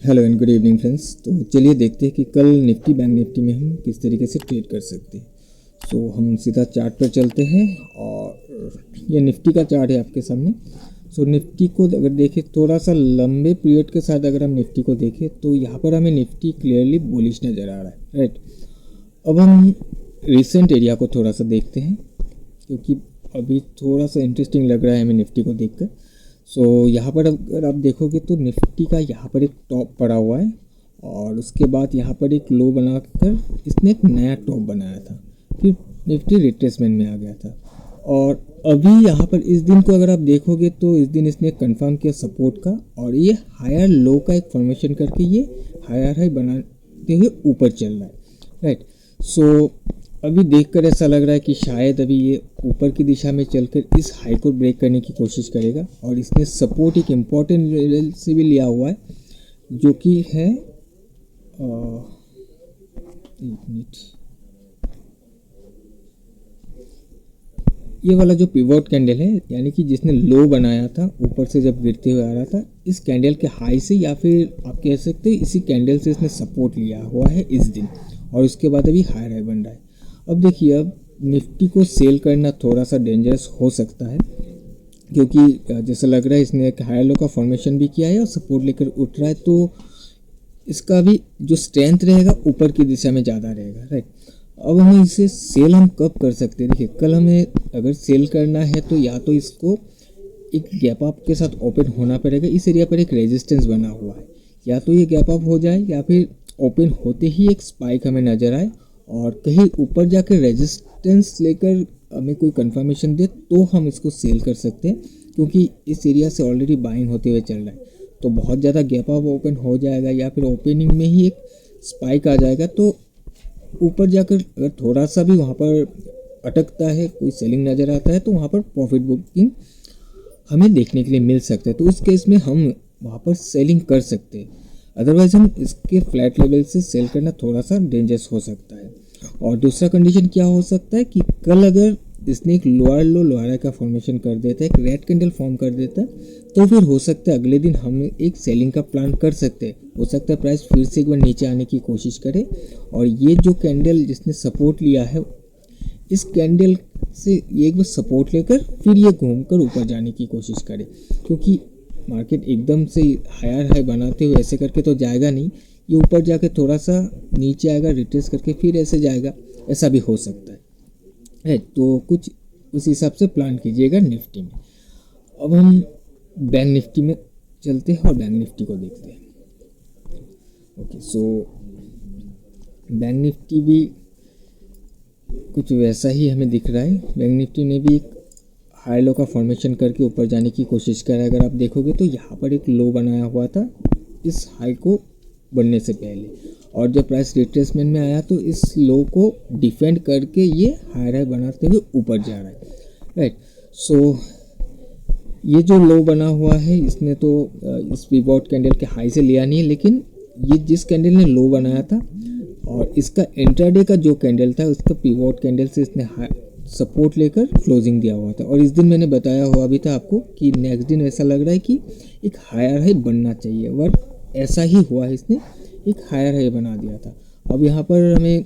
Hello and good evening friends. तो चलिए देखते हैं कि कल निफ्टी बैंक निफ्टी में हम किस तरीके से ट्रेड कर सकते हैं। सो हम सीधा चार्ट पर चलते हैं और ये निफ्टी का चार्ट है आपके सामने। सो निफ्टी को अगर देखें थोड़ा सा लंबे पीरियड के साथ, अगर हम निफ्टी को देखें तो यहाँ पर हमें निफ्टी क्लियरली बुलिश नज़र आ रहा है, राइट। अब हम रिसेंट एरिया को थोड़ा सा देखते हैं क्योंकि अभी थोड़ा सा इंटरेस्टिंग लग रहा है हमें निफ्टी को देखकर। सो यहाँ पर अगर आप देखोगे तो निफ्टी का यहाँ पर एक टॉप पड़ा हुआ है और उसके बाद यहाँ पर एक लो बनाकर इसने एक नया टॉप बनाया था, फिर निफ्टी रिट्रेसमेंट में आ गया था। और अभी यहाँ पर इस दिन को अगर आप देखोगे तो इस दिन इसने कंफर्म किया सपोर्ट का और ये हायर लो का एक फॉर्मेशन करके ये हायर हाई बनाते हुए ऊपर चल रहा है, राइट। सो अभी देखकर ऐसा लग रहा है कि शायद अभी ये ऊपर की दिशा में चलकर इस हाई को ब्रेक करने की कोशिश करेगा और इसने सपोर्ट एक इम्पॉर्टेंट लेवल से भी लिया हुआ है जो कि है एक मिनट, ये वाला जो पिवोट कैंडल है, यानी कि जिसने लो बनाया था ऊपर से जब गिरते हुए आ रहा था, इस कैंडल के हाई से या फिर आप कह सकते हैं इसी कैंडल से इसने सपोर्ट लिया हुआ है इस दिन और उसके बाद अभी हायर हाई बन रहा है। अब देखिए, अब निफ्टी को सेल करना थोड़ा सा डेंजरस हो सकता है क्योंकि जैसा लग रहा है इसने एक हायर लो का फॉर्मेशन भी किया है और सपोर्ट लेकर उठ रहा है, तो इसका भी जो स्ट्रेंथ रहेगा ऊपर की दिशा में ज़्यादा रहेगा, राइट। अब हमें इसे सेल हम कब कर सकते हैं? देखिए, कल हमें अगर सेल करना है तो या तो इसको एक गैप अप के साथ ओपन होना पड़ेगा। इस एरिया पर एक रेजिस्टेंस बना हुआ है, या तो ये गैप अप हो जाए या फिर ओपन होते ही एक स्पाइक हमें नज़र आए और कहीं ऊपर जाकर रेजिस्टेंस लेकर हमें कोई कंफर्मेशन दे तो हम इसको सेल कर सकते हैं, क्योंकि इस एरिया से ऑलरेडी बाइंग होते हुए चल रहा है। तो बहुत ज़्यादा गैप अप ओपन हो जाएगा या फिर ओपनिंग में ही एक स्पाइक आ जाएगा, तो ऊपर जाकर अगर थोड़ा सा भी वहाँ पर अटकता है, कोई सेलिंग नज़र आता है, तो वहाँ पर प्रॉफिट बुकिंग हमें देखने के लिए मिल सकता है। तो उस केस में हम वहाँ पर सेलिंग कर सकते हैं, अदरवाइज हम इसके फ्लैट लेवल से सेल करना थोड़ा सा डेंजरस हो सकता है। और दूसरा कंडीशन क्या हो सकता है कि कल अगर इसने एक लोअर लो लोअर हाई का फॉर्मेशन कर देता है, एक रेड कैंडल फॉर्म कर देता है, तो फिर हो सकता है अगले दिन हम एक सेलिंग का प्लान कर सकते हैं। हो सकता है प्राइस फिर से एक बार नीचे आने की कोशिश करे और ये जो कैंडल जिसने सपोर्ट लिया है, इस कैंडल से ये एक बार सपोर्ट लेकर फिर ये घूमकर ऊपर जाने की कोशिश करे, क्योंकि मार्केट एकदम से हायर हाई बनाते हुए ऐसे करके तो जाएगा नहीं, ये ऊपर जाके थोड़ा सा नीचे आएगा, रिट्रेस करके फिर ऐसे जाएगा, ऐसा भी हो सकता है। तो कुछ उस हिसाब से प्लान कीजिएगा निफ्टी में। अब हम बैंक निफ्टी में चलते हैं और बैंक निफ्टी को देखते हैं। ओके, सो बैंक निफ्टी भी कुछ वैसा ही हमें दिख रहा है। बैंक निफ्टी ने भी एक हाई लो का फॉर्मेशन करके ऊपर जाने की कोशिश करा है। अगर आप देखोगे तो यहाँ पर एक लो बनाया हुआ था इस हाई को बनने से पहले, और जब प्राइस रिट्रेसमेंट में आया तो इस लो को डिफेंड करके ये हाई हाई बनाते हुए ऊपर जा रहा है, राइट। सो ये जो लो बना हुआ है इसने तो इस पिवोट कैंडल के हाई से लिया नहीं है, लेकिन ये जिस कैंडल ने लो बनाया था और इसका इंट्राडे का जो कैंडल था उसका पिवोट कैंडल से इसने सपोर्ट लेकर क्लोजिंग दिया हुआ था। और इस दिन मैंने बताया हुआ भी था आपको कि नेक्स्ट दिन ऐसा लग रहा है कि एक हायर हाई बनना चाहिए, और ऐसा ही हुआ है, इसने एक हायर हाई बना दिया था। अब यहाँ पर हमें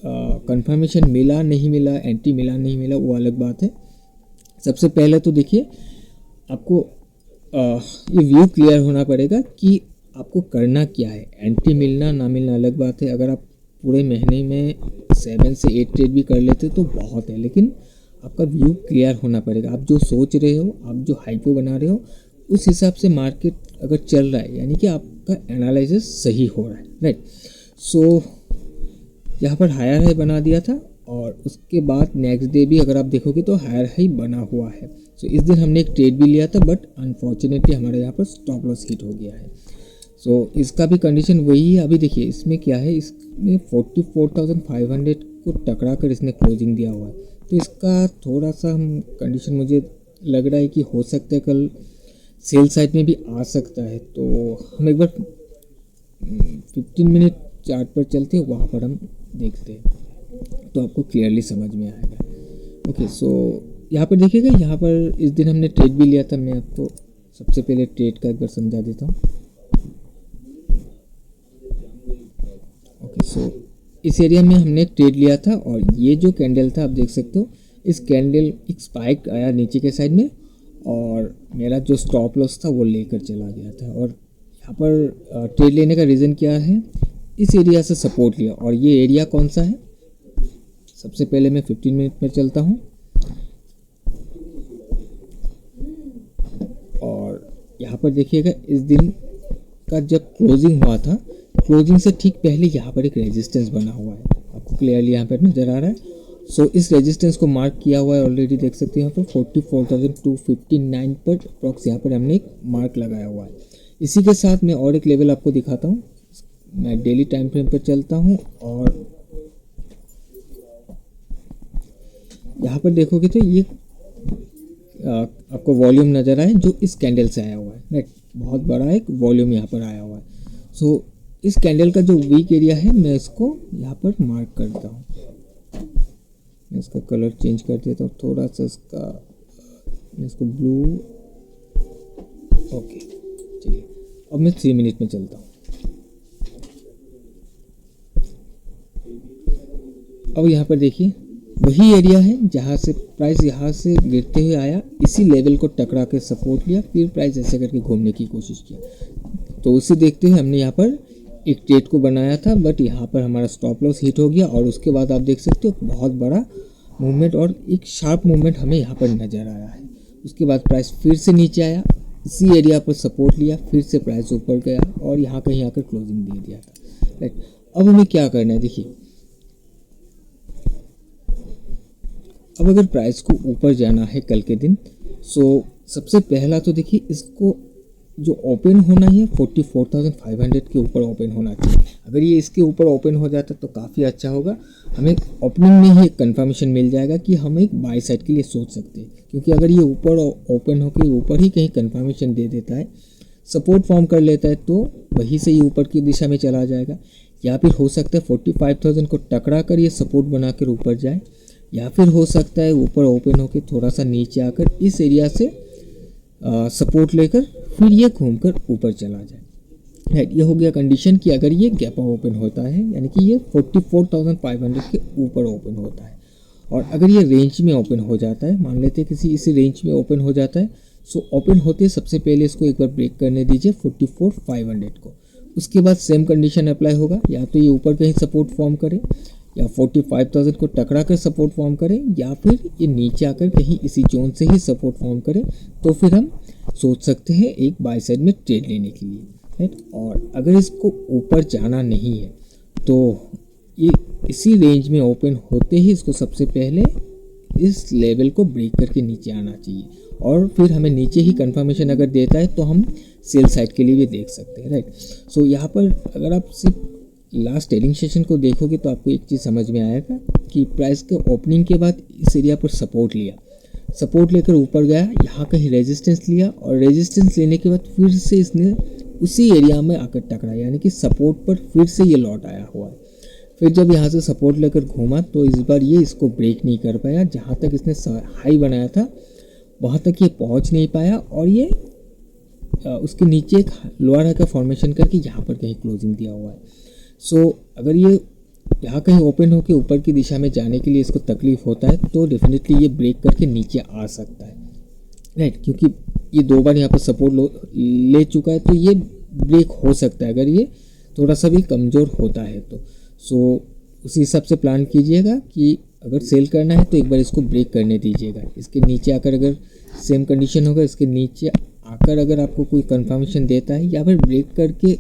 कंफर्मेशन मिला नहीं मिला, एंट्री मिला नहीं मिला, वो अलग बात है। सबसे पहले तो देखिए, आपको ये व्यू क्लियर होना पड़ेगा कि आपको करना क्या है। एंट्री मिलना ना मिलना अलग बात है, अगर आप पूरे महीने में 7 से 8 ट्रेड भी कर लेते तो बहुत है, लेकिन आपका व्यू क्लियर होना पड़ेगा। आप जो सोच रहे हो, आप जो हाइपो बना रहे हो, उस हिसाब से मार्केट अगर चल रहा है, यानी कि आपका एनालिसिस सही हो रहा है, राइट। सो यहाँ पर हायर हाई बना दिया था और उसके बाद नेक्स्ट डे भी अगर आप देखोगे तो हायर हाई बना हुआ है। सो इस दिन हमने एक ट्रेड भी लिया था, बट अनफॉर्चुनेटली हमारे यहाँ पर स्टॉप लॉस हिट हो गया है। सो इसका भी कंडीशन वही है। अभी देखिए इसमें क्या है, इसमें 44,500 को टकरा कर इसने क्लोजिंग दिया हुआ है, तो इसका थोड़ा सा हम कंडीशन मुझे लग रहा है कि हो सकता है कल सेल साइड में भी आ सकता है। तो हम एक बार 15 मिनट चार्ट पर चलते हैं, वहाँ पर हम देखते हैं तो आपको क्लियरली समझ में आएगा। ओके, सो यहाँ पर देखिएगा, यहाँ पर इस दिन हमने ट्रेड भी लिया था। मैं आपको सबसे पहले ट्रेड का एक बार समझा देता हूँ। सो इस एरिया में हमने एक ट्रेड लिया था और ये जो कैंडल था आप देख सकते हो, इस कैंडल एक स्पाइक आया नीचे के साइड में और मेरा जो स्टॉप लॉस था वो लेकर चला गया था। और यहाँ पर ट्रेड लेने का रीज़न क्या है, इस एरिया से सपोर्ट लिया। और ये एरिया कौन सा है, सबसे पहले मैं 15 मिनट में चलता हूँ और यहाँ पर देखिएगा इस दिन का जब क्लोजिंग हुआ था, क्लोजिंग से ठीक पहले यहाँ पर एक रेजिस्टेंस बना हुआ है, आपको क्लियरली यहाँ पर नज़र आ रहा है। सो इस रेजिस्टेंस को मार्क किया हुआ है ऑलरेडी, देख सकते हैं यहाँ पर 44,259 पर अप्रॉक्स यहाँ पर हमने एक मार्क लगाया हुआ है। इसी के साथ मैं और एक लेवल आपको दिखाता हूँ। मैं डेली टाइम फ्रेम पर चलता हूँ और यहाँ पर देखोगे तो ये आपको वॉल्यूम नज़र आए जो इस कैंडल से आया हुआ है, राइट। बहुत बड़ा एक वॉल्यूम यहाँ पर आया हुआ है। सो इस कैंडल का जो वीक एरिया है मैं इसको यहाँ पर मार्क करता हूँ। मैं इसका कलर चेंज कर देता हूँ थोड़ा सा, मैं इसको ब्लू, ओके चलिए। अब मैं 3 मिनट में चलता हूँ। अब यहाँ पर देखिए वही एरिया है जहाँ से प्राइस यहाँ से गिरते हुए आया, इसी लेवल को टकरा के सपोर्ट लिया, फिर प्राइस ऐसे करके घूमने की कोशिश किया। तो उसे देखते हुए हमने यहाँ पर एक ट्रेड को बनाया था, बट यहाँ पर हमारा स्टॉप लॉस हिट हो गया और उसके बाद आप देख सकते हो बहुत बड़ा मूवमेंट और एक शार्प मूवमेंट हमें यहाँ पर नज़र आया है। उसके बाद प्राइस फिर से नीचे आया, इसी एरिया पर सपोर्ट लिया, फिर से प्राइस ऊपर गया और यहाँ कहीं आकर क्लोजिंग दे दिया था, राइट। अब हमें क्या करना है, देखिए अब अगर प्राइस को ऊपर जाना है कल के दिन, सो सबसे पहला तो देखिए इसको जो ओपन होना है 44,500 के ऊपर ओपन होना चाहिए। अगर ये इसके ऊपर ओपन हो जाता तो काफ़ी अच्छा होगा, हमें ओपनिंग में ही एक कंफर्मेशन मिल जाएगा कि हम एक बाय साइड के लिए सोच सकते हैं। क्योंकि अगर ये ऊपर ओपन होकर ऊपर ही कहीं कंफर्मेशन दे देता है, सपोर्ट फॉर्म कर लेता है, तो वहीं से ये ऊपर की दिशा में चला जाएगा। या फिर हो सकता है 45,000 को टकरा कर ये सपोर्ट बनाकर ऊपर जाए, या फिर हो सकता है ऊपर ओपन होकर थोड़ा सा नीचे आकर इस एरिया से सपोर्ट लेकर फिर ये घूमकर ऊपर चला जाए, राइट। ये हो गया कंडीशन कि अगर ये गैप ओपन होता है, यानी कि ये 44,500 के ऊपर ओपन होता है। और अगर ये रेंज में ओपन हो जाता है, मान लेते हैं किसी इसी रेंज में ओपन हो जाता है, सो ओपन होते सबसे पहले इसको एक बार ब्रेक करने दीजिए 44,500 को। उसके बाद सेम कंडीशन अप्लाई होगा, या तो ये ऊपर कहीं सपोर्ट फॉर्म करे, या 45,000 को टकरा कर सपोर्ट फॉर्म करें, या फिर ये नीचे आकर कहीं इसी जोन से ही सपोर्ट फॉर्म करें, तो फिर हम सोच सकते हैं एक बाय साइड में ट्रेड लेने के लिए, राइट। और अगर इसको ऊपर जाना नहीं है तो ये इसी रेंज में ओपन होते ही इसको सबसे पहले इस लेवल को ब्रेक करके नीचे आना चाहिए, और फिर हमें नीचे ही कंफर्मेशन अगर देता है तो हम सेल साइड के लिए भी देख सकते हैं, राइट। सो यहाँ पर अगर आप सिर्फ लास्ट ट्रेडिंग सेशन को देखोगे तो आपको एक चीज़ समझ में आएगा कि प्राइस के ओपनिंग के बाद इस एरिया पर सपोर्ट लिया, सपोर्ट लेकर ऊपर गया, यहाँ कहीं रेजिस्टेंस लिया, और रेजिस्टेंस लेने के बाद फिर से इसने उसी एरिया में आकर टकरा, यानी कि सपोर्ट पर फिर से ये लौट आया हुआ है। फिर जब यहाँ से सपोर्ट लेकर घूमा तो इस बार ये इसको ब्रेक नहीं कर पाया, जहाँ तक इसने हाई बनाया था वहाँ तक ये पहुँच नहीं पाया, और ये उसके नीचे एक लोअर हाई का फॉर्मेशन करके यहाँ पर कहीं क्लोजिंग दिया हुआ है। सो अगर ये यहाँ कहीं ओपन होकर ऊपर की दिशा में जाने के लिए इसको तकलीफ होता है तो डेफिनेटली ये ब्रेक करके नीचे आ सकता है, राइट। क्योंकि ये 2 बार यहाँ पर सपोर्ट ले चुका है, तो ये ब्रेक हो सकता है अगर ये थोड़ा सा भी कमज़ोर होता है तो। सो उसी हिसाब से प्लान कीजिएगा कि अगर सेल करना है तो एक बार इसको ब्रेक करने दीजिएगा। इसके नीचे आकर अगर सेम कंडीशन होगा, इसके नीचे आकर अगर आपको कोई कंफर्मेशन देता है, या फिर ब्रेक करके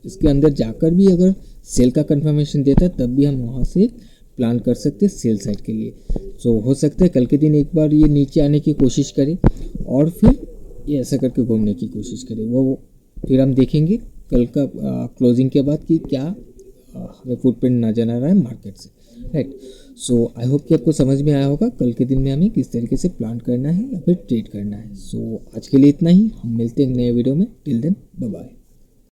इसके अंदर जाकर भी अगर सेल का कंफर्मेशन देता है, तब भी हम वहाँ से प्लान कर सकते हैं सेल साइड के लिए। सो हो सकता है कल के दिन एक बार ये नीचे आने की कोशिश करे और फिर ये ऐसा करके घूमने की कोशिश करे, वो फिर हम देखेंगे कल का क्लोजिंग के बाद कि क्या हमें फुटप्रिंट नजर आ रहा है मार्केट से, राइट। सो आई होप कि आपको समझ में आया होगा कल के दिन में हमें किस तरीके से प्लान करना है या फिर ट्रेड करना है। सो आज के लिए इतना ही, हम मिलते हैं नए वीडियो में। Till then bye bye.